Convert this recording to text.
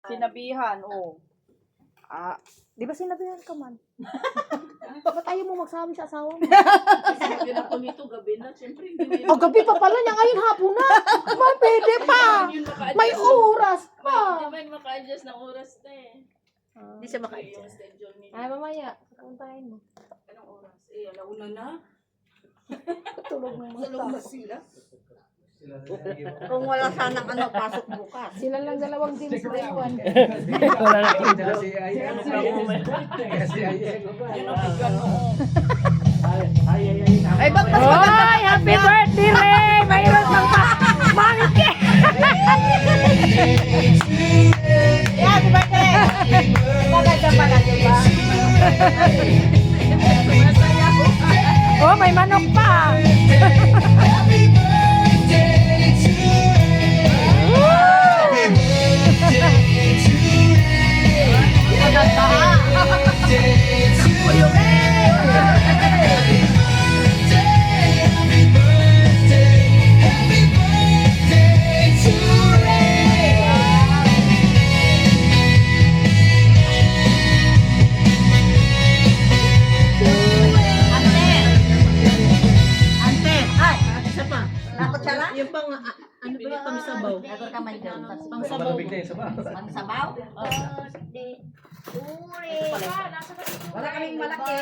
Sinabihan, oh. Di ba sinabihan ka man? Ba't ayaw mo magsabi sa asawa mo? Sabi na ko nito, gabi na. Siyempre, hindi mo Gabi pa pala niya, ngayon hapon na. May pwede pa. May oras pa. Hindi man maka-adjust ng oras na eh. Hindi siya Yung schedule niya. Ay, mamaya. Puntahin mo. Anong oras? Eh, alauna na. Tulog ng mga Tulog na sila. Kung wala sanang pasok bukas. Sila lang dalawang teams na iwan. Wala na kita. Ay, ba't mas maganda? Oy, happy birthday, Ray! Mayroon ng monkey! Happy birthday! Maganda pala, di ba? Oh, may manok pa! Yung pang, ano ba yung pang sabaw? Pang sabaw. Pang sabaw? Uri. Wala kaming malaki.